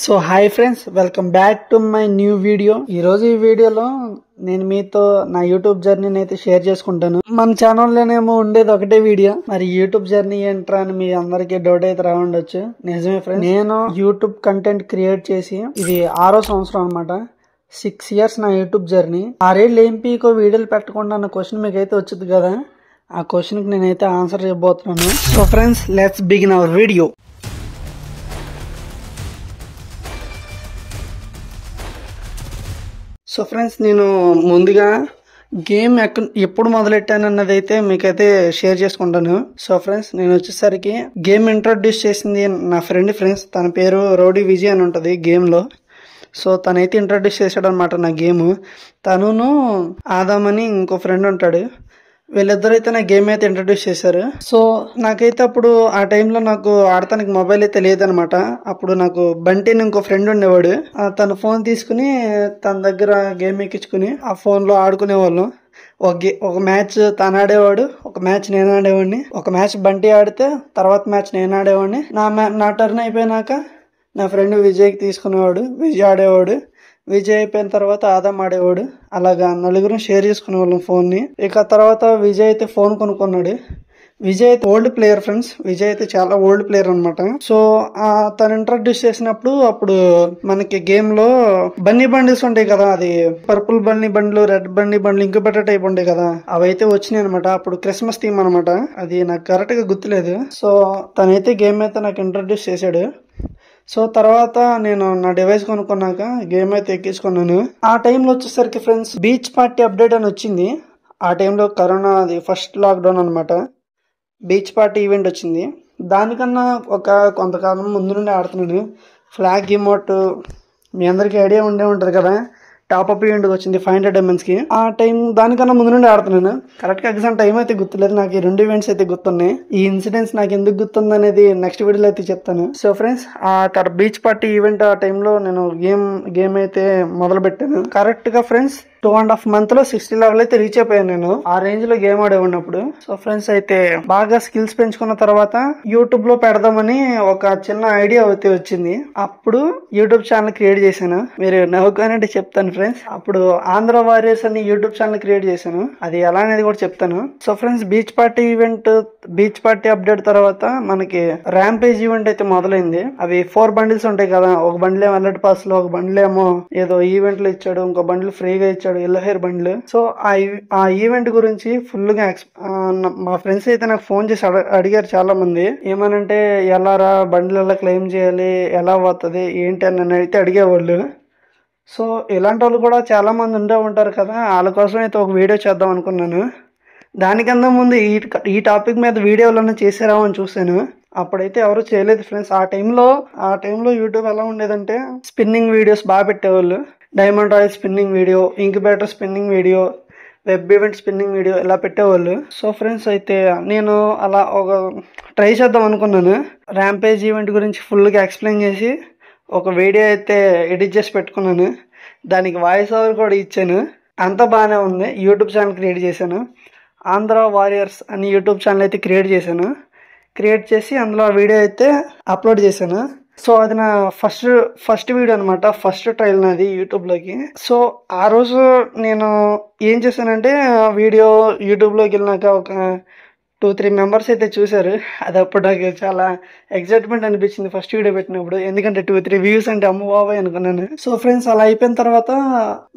So hi friends, welcome back to my new video. ఈ రోజు ఈ వీడియోలో నేను మీతో నా యూట్యూబ్ జర్నీని అయితే షేర్ చేసుకుంటాను. మన ఛానల్లోనేమో ఉండేది ఒకటే వీడియో, మరి యూట్యూబ్ జర్నీ ఏంట్రా అని మీ అందరికీ డౌట్ అయితే రావుండొచ్చు. నిజమే ఫ్రెండ్స్, నేను యూట్యూబ్ కంటెంట్ క్రియేట్ చేసి ఇది 6వ సంవత్సరం అనమాట. 6 years నా యూట్యూబ్ జర్నీ. 6 ఏళ్ళు ఏం పీకో వీడియోలు పెట్టకుండా అన్న క్వశ్చన్ మీకు అయితే వచ్చింది కదా. ఆ క్వశ్చన్కి నేనైతే ఆన్సర్ చెప్పబోతున్నాను. So friends, let's begin our video. So friends, నేను ముందుగా గేమ్ ఎప్పుడు మొదలెట్టాను అన్నది అయితే మీకైతే షేర్ చేసుకుంటాను. సో ఫ్రెండ్స్, నేను వచ్చేసరికి గేమ్ ఇంట్రొడ్యూస్ చేసింది నా ఫ్రెండ్స్. తన పేరు రౌడీ విజయ్ అని ఉంటుంది గేమ్లో. సో తనైతే ఇంట్రొడ్యూస్ చేశాడు అనమాట నా గేమ్. తనును ఆదామ్ అని ఇంకో ఫ్రెండ్ ఉంటాడు. వీళ్ళిద్దరు అయితే నా గేమ్ అయితే ఇంట్రొడ్యూస్ చేశారు. సో నాకైతే అప్పుడు ఆ టైంలో నాకు ఆడటానికి మొబైల్ అయితే లేదనమాట. అప్పుడు నాకు బంటి అని ఇంకో ఫ్రెండ్ ఉండేవాడు. తన ఫోన్ తీసుకుని తన దగ్గర గేమ్ ఎక్కించుకుని ఆ ఫోన్లో ఆడుకునేవాళ్ళం. ఒక మ్యాచ్ తను ఆడేవాడు, ఒక మ్యాచ్ నేను ఆడేవాడిని. ఒక మ్యాచ్ బంటి ఆడితే తర్వాత మ్యాచ్ నేను ఆడేవాడిని. నా టర్న్ అయిపోయినాక నా ఫ్రెండ్ విజయ్కి తీసుకునేవాడు, విజయ్ ఆడేవాడు. విజయ్ అయిపోయిన తర్వాత ఆదాం ఆడేవాడు. అలాగా నలుగురు షేర్ చేసుకునే వాళ్ళం ఫోన్ని. ఇక తర్వాత విజయ్ అయితే ఫోన్ కొనుక్కున్నాడు. విజయ్ అయితే ఓల్డ్ ప్లేయర్ ఫ్రెండ్స్. విజయ్ అయితే చాలా ఓల్డ్ ప్లేయర్ అనమాట. సో తను ఇంట్రడ్యూస్ చేసినప్పుడు అప్పుడు మనకి గేమ్ లో బన్నీ బండిల్స్ ఉంటాయి కదా, అది పర్పుల్ బన్నీ బండ్లు, రెడ్ బన్నీ బండ్లు, ఇంక్యుబేటర్ టైప్ ఉంటాయి కదా, అవైతే వచ్చినాయి అనమాట. అప్పుడు క్రిస్మస్ థీమ్ అనమాట. అది నాకు కరెక్ట్ గా గుర్తులేదు. సో తనైతే గేమ్ అయితే నాకు ఇంట్రడ్యూస్ చేశాడు. సో తర్వాత నేను నా డివైస్ కొనుక్కున్నాక గేమ్ అయితే ఎక్కించుకున్నాను. ఆ టైంలో వచ్చేసరికి ఫ్రెండ్స్ బీచ్ పార్టీ అప్డేట్ అని వచ్చింది. ఆ టైంలో కరోనా, అది ఫస్ట్ లాక్డౌన్ అనమాట. బీచ్ పార్టీ ఈవెంట్ వచ్చింది. దానికన్నా కొంతకాలం ముందు నుండి ఆడుతున్నాను. ఫ్లాగ్ ఇమోట్ మీ అందరికీ ఐడియా ఉండే ఉంటుంది కదా, టాప్అప్ ఈవెంట్ వచ్చింది 500 diamonds కి. ఆ టైం దానికన్నా ముందు నుండి ఆడుతున్నాను. కరెక్ట్ గా ఎగ్జామ్ టైం అయితే గుర్తులేదు. నాకు ఈ 2 ఈవెంట్స్ అయితే గుర్తున్నాయి. ఈ ఇన్సిడెంట్స్ నాకు ఎందుకు గుర్తుంది అనేది నెక్స్ట్ వీడియోలో అయితే చెప్తాను. సో ఫ్రెండ్స్, ఆ బీచ్ పార్టీ ఈవెంట్ ఆ టైంలో నేను గేమ్ అయితే మొదలు పెట్టాను. కరెక్ట్ గా ఫ్రెండ్స్ 2.5 months లో 60 level అయితే రీచ్ అయిపోయాను నేను. ఆ రేంజ్ లో గేమ్ ఆడే ఉన్నప్పుడు. సో ఫ్రెండ్స్, అయితే బాగా స్కిల్స్ పెంచుకున్న తర్వాత యూట్యూబ్ లో పెడదామని ఒక చిన్న ఐడియా అయితే వచ్చింది. అప్పుడు యూట్యూబ్ ఛానల్ క్రియేట్ చేశాను. మీరు నవ్వుకోనంటే చెప్తాను ఫ్రెండ్స్. అప్పుడు ఆంధ్ర వారియర్స్ అని యూట్యూబ్ ఛానల్ క్రియేట్ చేశాను. అది ఎలా అనేది కూడా చెప్తాను. So friends, beach party update తర్వాత మనకి ర్యాంపేజ్ ఈవెంట్ అయితే మొదలైంది. అవి 4 bundles ఉంటాయి కదా. ఒక బండిల్ ఏమో అలర్ట్ పాస్ లో, ఒక బండిల్ ఏమో ఏదో ఈవెంట్ లో ఇచ్చాడు, ఇంకో బండిల్ ఫ్రీగా ఇచ్చాడు, ఎల్లో హెయిర్ బండ్లు. సో ఆ ఈవెంట్ గురించి ఫుల్ గా మా ఫ్రెండ్స్ అయితే నాకు ఫోన్ చేసి అడిగారు చాలా మంది. ఏమనంటే ఎలా రా బండ్లు ఎలా క్లెయిమ్ చేయాలి, ఎలా పోతుంది ఏంటి అని నన్ను అయితే అడిగేవాళ్ళు. సో ఇలాంటి వాళ్ళు కూడా చాలా మంది ఉండే ఉంటారు కదా, వాళ్ళ కోసం అయితే ఒక వీడియో చేద్దాం అనుకున్నాను. దానికన్నా ముందు ఈ టాపిక్ మీద వీడియోలన్నా చేసారా అని చూసాను. అప్పుడైతే ఎవరు చేయలేదు ఫ్రెండ్స్. ఆ టైంలో యూట్యూబ్ ఎలా ఉండేదంటే స్పిన్నింగ్ వీడియోస్ బాగా పెట్టేవాళ్ళు. Diamond royal spinning video, incubator spinning video, web event spinning video ఇలా పెట్టేవాళ్ళు. సో ఫ్రెండ్స్, అయితే నేను అలా ఒక ట్రై చేద్దాం అనుకున్నాను. ర్యాంపేజ్ ఈవెంట్ గురించి ఫుల్గా ఎక్స్ప్లెయిన్ చేసి ఒక వీడియో అయితే ఎడిట్ చేసి పెట్టుకున్నాను. దానికి వాయిస్ ఓవర్ కూడా ఇచ్చాను. అంతా బాగానే ఉంది. యూట్యూబ్ ఛానల్ క్రియేట్ చేశాను. ఆంధ్ర వారియర్స్ అని యూట్యూబ్ ఛానల్ అయితే క్రియేట్ చేసి అందులో వీడియో అయితే అప్లోడ్ చేశాను. సో అది నా ఫస్ట్ వీడియో అనమాట. ఫస్ట్ ట్రయల్ నాది యూట్యూబ్లోకి. సో ఆ రోజు నేను ఏం చేశానంటే వీడియో యూట్యూబ్లోకి వెళ్ళినాక ఒక 2-3 members అయితే చూశారు. అది అప్పుడు నాకు చాలా ఎక్సైట్మెంట్ అనిపించింది ఫస్ట్ వీడియో పెట్టినప్పుడు. ఎందుకంటే 2-3 views అంటే అమ్మ బాబాయ్ అనుకున్నాను. సో ఫ్రెండ్స్, అలా అయిపోయిన తర్వాత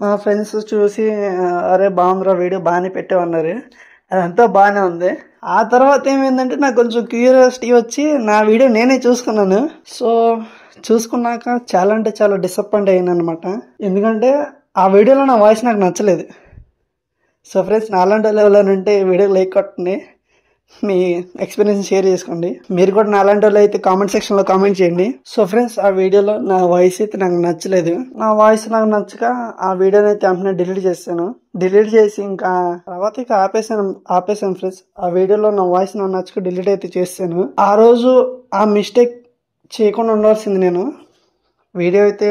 మా ఫ్రెండ్స్ చూసి అరే బాగుందిరా వీడియో, బాగానే పెట్టామన్నారు. అదంతా బాగానే ఉంది. ఆ తర్వాత ఏమైందంటే నాకు కొంచెం క్యూరియాసిటీ వచ్చి నా వీడియో నేనే చూసుకున్నాను. సో చూసుకున్నాక చాలా అంటే చాలా డిసప్పాయింట్ అయ్యాను అనమాట. ఎందుకంటే ఆ వీడియోలో నా వాయిస్ నాకు నచ్చలేదు. సో ఫ్రెండ్స్, నాలాంటి వాళ్ళు ఎవరైనా వీడియో లైక్ కొట్టండి, మీ ఎక్స్పీరియన్స్ షేర్ చేసుకోండి. మీరు కూడా నాలాంటి వాళ్ళు అయితే కామెంట్ సెక్షన్లో కామెంట్ చేయండి. సో ఫ్రెండ్స్, ఆ వీడియోలో నా వాయిస్ అయితే నాకు నచ్చలేదు. నా వాయిస్ నాకు నచ్చక ఆ వీడియోని అయితే వెంటనే డిలీట్ చేశాను. డిలీట్ చేసి ఇంకా తర్వాత ఇక ఆపేసాను ఫ్రెండ్స్. ఆ వీడియోలో నా వాయిస్ నాకు నచ్చక డిలీట్ అయితే చేశాను. ఆ రోజు ఆ మిస్టేక్ చేయకుండా ఉండాల్సింది. నేను వీడియో అయితే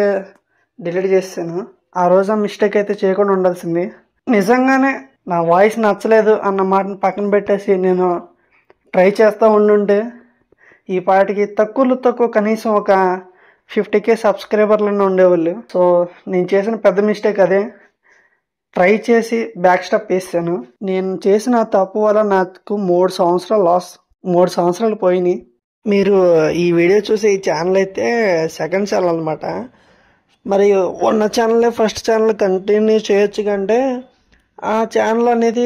డిలీట్ చేశాను. ఆ రోజు ఆ మిస్టేక్ అయితే చేయకుండా ఉండాల్సింది. నిజంగానే నా వాయిస్ నచ్చలేదు అన్న మాటను పక్కన పెట్టేసి నేను ట్రై చేస్తూ ఉండుంటే ఈ పాటికి తక్కువ కనీసం ఒక 50K సబ్స్క్రైబర్లను ఉండేవాళ్ళు. సో నేను చేసిన పెద్ద మిస్టేక్ అదే. ట్రై చేసి బ్యాక్ స్టెప్ వేసాను. నేను చేసిన తప్పు వల్ల నాకు 3 సంవత్సరాలు లాస్, 3 సంవత్సరాలు పోయినాయి. మీరు ఈ వీడియో చూసి ఈ ఛానల్ అయితే సెకండ్ ఛానల్ అనమాట. మరి ఉన్న ఛానల్ ఫస్ట్ ఛానల్ కంటిన్యూ చేయొచ్చు కంటే ఆ ఛానల్ అనేది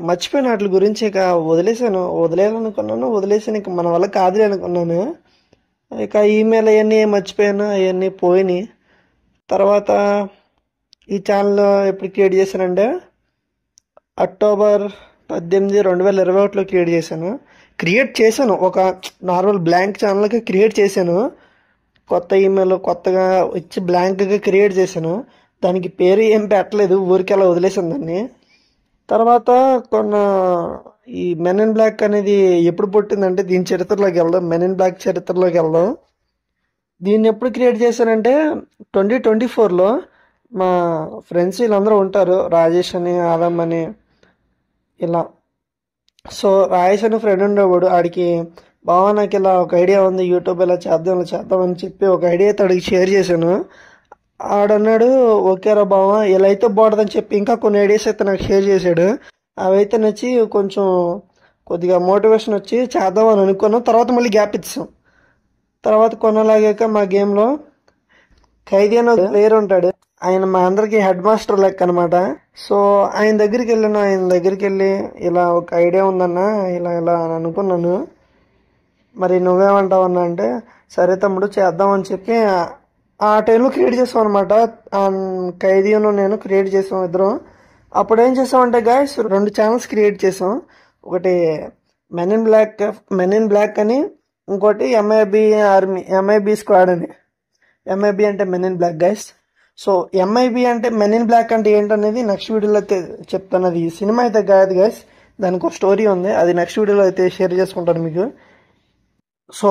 మర్చిపోయిన వాటి గురించి ఇక వదిలేయాలనుకున్నాను. వదిలేసాను, ఇక మన వల్ల కాదులే అనుకున్నాను. ఇక ఈమెయిల్ అవన్నీ మర్చిపోయాను, అవన్నీ పోయినాయి. తర్వాత ఈ ఛానల్ ఎప్పుడు క్రియేట్ చేశానంటే అక్టోబర్ 18, 2021లో క్రియేట్ చేశాను. ఒక నార్మల్ బ్లాంక్ ఛానల్కి క్రియేట్ చేశాను. కొత్త ఈమెయిల్ కొత్తగా వచ్చి బ్లాంక్గా క్రియేట్ చేశాను. దానికి పేరు ఏం పెట్టలేదు, ఊరికి అలా వదిలేసాను దాన్ని. తర్వాత ఈ మెన్ ఇన్ బ్లాక్ అనేది ఎప్పుడు పుట్టిందంటే దీని చరిత్రలోకి వెళ్దాం. మెన్ ఇన్ బ్లాక్ చరిత్రలోకి వెళ్దాం. దీన్ని ఎప్పుడు క్రియేట్ చేశానంటే 2024లో మా ఫ్రెండ్స్ వీళ్ళందరూ ఉంటారు, రాజేష్ అని, ఆదమ్ అని ఇలా. సో రాజేష్ అని ఫ్రెండ్ ఉండేవాడు. ఆడికి బాగా నాకు ఇలా ఒక ఐడియా ఉంది, యూట్యూబ్ ఇలా చేద్దాం అని చెప్పి ఒక ఐడియా అయితే ఆడికి షేర్ చేశాను. ఆడన్నాడు ఓకేరా బావా ఇలా అయితే బాగుంటుందని చెప్పి ఇంకా కొన్ని ఐడియాస్ అయితే నాకు షేర్ చేశాడు. అవైతే నచ్చి కొద్దిగా మోటివేషన్ వచ్చి చేద్దాం అని అనుకున్నాం. తర్వాత మళ్ళీ గ్యాప్ ఇచ్చాం. తర్వాత కొనలాగాక మా గేమ్లో ఖైదీ అనే ప్లేయర్ ఉంటాడు. ఆయన మా అందరికి హెడ్ మాస్టర్ లెక్క అనమాట. సో ఆయన దగ్గరికి వెళ్ళాను. ఆయన దగ్గరికి వెళ్ళి ఇలా ఒక ఐడియా ఉందన్న, ఇలా ఇలా అని అనుకున్నాను. మరి నువ్వేమంటావు అన్న అంటే సరే తమ్ముడు చేద్దామని చెప్పి ఆ టైంలో క్రియేట్ చేసాం అనమాట. ఖైదీను నేను క్రియేట్ చేసాం ఇద్దరం. అప్పుడు ఏం చేసామంటే గాయస్ 2 ఛానల్స్ క్రియేట్ చేసాం. ఒకటి మెన్ ఇన్ బ్లాక్ అని, ఇంకోటి MIB స్క్వాడ్ అని. MIB అంటే men in black guys. So MIB అంటే మెన్ ఇన్ బ్లాక్ అంటే ఏంటనేది నెక్స్ట్ వీడియోలో అయితే చెప్తాను. అది సినిమా అయితే కాదు గైస్, దానికి ఒక స్టోరీ ఉంది. అది నెక్స్ట్ వీడియోలో అయితే షేర్ చేసుకుంటాను మీకు. సో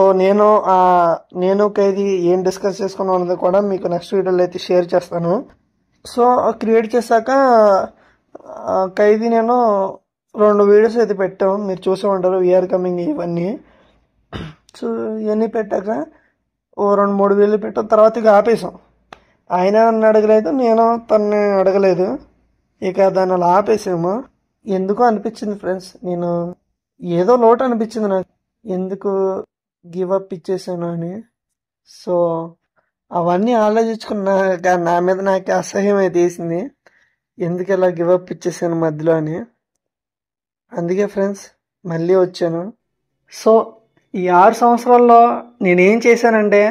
నేను ఖైదీ ఏం డిస్కస్ చేసుకున్నాం అన్నది కూడా మీకు నెక్స్ట్ వీడియోలో అయితే షేర్ చేస్తాను. సో క్రియేట్ చేశాక ఖైదీ నేను 2 వీడియోస్ అయితే పెట్టాం, మీరు చూసే ఉంటారు, వీఆర్ కమింగ్ ఇవన్నీ. సో ఇవన్నీ పెట్టాక 2-3 వీడియోలు పెట్టాం. తర్వాత ఇక ఆపేసాం. ఆయన నన్ను అడగలేదు, నేను తనని అడగలేదు. ఇక దాన్ని అలా ఆపేసాము. ఎందుకో అనిపించింది ఫ్రెండ్స్, నేను ఏదో లోటు అనిపించింది నాకు, ఎందుకు గివ్ అప్ ఇచ్చేసాను అని. సో అవన్నీ ఆలోచించుకున్నాక నా మీద నాకు అసహ్యం అయితే వేసింది, ఎందుకు ఇలా గివ్ అప్ ఇచ్చేసాను మధ్యలో అని. అందుకే ఫ్రెండ్స్ మళ్ళీ వచ్చాను. సో ఈ 6 సంవత్సరాల్లో నేనేం చేశానంటే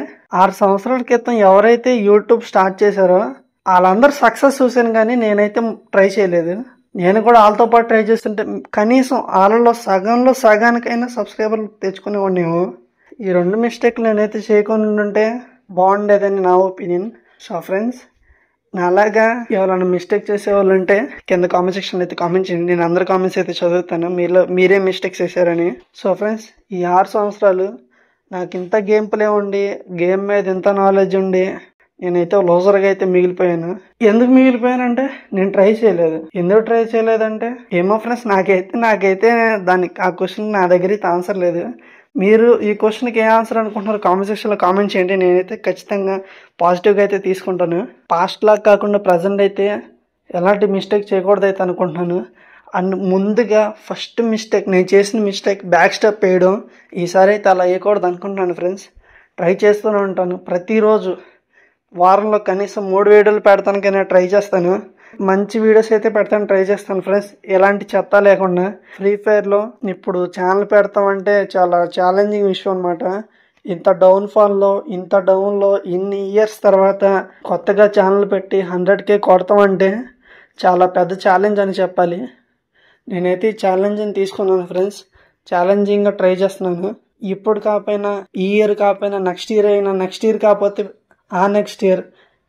6 సంవత్సరాల క్రితం ఎవరైతే యూట్యూబ్ స్టార్ట్ చేశారో వాళ్ళందరూ సక్సెస్ చూశాను, కానీ నేనైతే ట్రై చేయలేదు. నేను కూడా వాళ్ళతో పాటు ట్రై చేస్తుంటే కనీసం వాళ్ళలో సగానికైనా సబ్స్క్రైబర్లు తెచ్చుకునేవాడినేమో. ఈ 2 మిస్టేక్లు నేనైతే చేయకుండా ఉంటే బాగుండేదని నా ఒపీనియన్. సో ఫ్రెండ్స్ నాలాగా ఎవరైనా మిస్టేక్ చేసేవాళ్ళు ఉంటే కింద కామెంట్ సెక్షన్ అయితే కామెంట్ చేయండి. నేను అందరు కామెంట్స్ అయితే చదువుతాను, మీరే మిస్టేక్స్ చేశారని. సో ఫ్రెండ్స్ ఈ 6 సంవత్సరాలు నాకు ఇంత గేమ్ ప్లే ఉండి, గేమ్ మీద ఇంత నాలెడ్జ్ ఉండి నేనైతే లూజర్గా అయితే మిగిలిపోయాను. ఎందుకు మిగిలిపోయానంటే నేను ట్రై చేయలేదు. ఎందుకు ట్రై చేయలేదంటే ఏమో ఫ్రెండ్స్, నాకైతే దానికి ఆ క్వశ్చన్ నా దగ్గర అయితే ఆన్సర్ లేదు. మీరు ఈ క్వశ్చన్కి ఏ ఆన్సర్ అనుకుంటున్నారు కామెంట్ సెక్షన్లో కామెంట్ చేయండి. నేనైతే ఖచ్చితంగా పాజిటివ్గా అయితే తీసుకుంటాను. పాస్ట్ లాగా కాకుండా ప్రజెంట్ అయితే ఎలాంటి మిస్టేక్ చేయకూడదు అయితే అనుకుంటున్నాను. అండ్ ముందుగా ఫస్ట్ మిస్టేక్, నేను చేసిన మిస్టేక్ బ్యాక్ స్టెప్ వేయడం. ఈసారి అయితే అలా వేయకూడదు అనుకుంటున్నాను ఫ్రెండ్స్. ట్రై చేస్తూనే ఉంటాను. ప్రతిరోజు వారంలో కనీసం 3 వీడియోలు పెడతానికైనా ట్రై చేస్తాను. మంచి వీడియోస్ అయితే పెడతాను, ట్రై చేస్తాను ఫ్రెండ్స్, ఎలాంటి చెత్త లేకుండా. ఫ్రీ ఫైర్లో ఇప్పుడు ఛానల్ పెడతామంటే చాలా ఛాలెంజింగ్ విషయం అనమాట. ఇంత డౌన్లో ఇన్ని ఇయర్స్ తర్వాత కొత్తగా ఛానల్ పెట్టి 100K కొడతామంటే చాలా పెద్ద ఛాలెంజ్ అని చెప్పాలి. నేనైతే ఈ ఛాలెంజ్ని తీసుకున్నాను ఫ్రెండ్స్. ఛాలెంజింగ్గా ట్రై చేస్తున్నాను. ఇప్పుడు కాకపోయినా ఈ ఇయర్ కాకపోయినా నెక్స్ట్ ఇయర్ అయినా, నెక్స్ట్ ఇయర్ కాకపోతే నెక్స్ట్ ఇయర్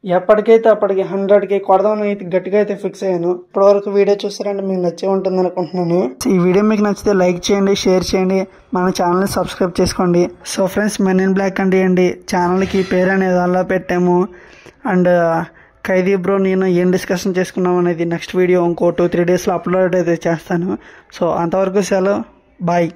ఎప్పటికైతే అప్పటికి 100K కొడదామని అయితే గట్టిగా అయితే ఫిక్స్ అయ్యాను. ఇప్పటివరకు వీడియో చూస్తారంటే మీకు నచ్చే ఉంటుంది అనుకుంటున్నాను. ఈ వీడియో మీకు నచ్చితే లైక్ చేయండి, షేర్ చేయండి, మన ఛానల్ని సబ్స్క్రైబ్ చేసుకోండి. So friends men in black అంటే ఏంటి, ఛానల్కి పేరు అనేది అలా పెట్టాము. అండ్ ఖైదీ బ్రో నేను ఏం డిస్కషన్ చేసుకున్నాం అనేది నెక్స్ట్ వీడియో ఇంకో 2-3 డేస్లో అప్లోడ్ అయితే చేస్తాను. సో అంతవరకు సెలవు, బాయ్.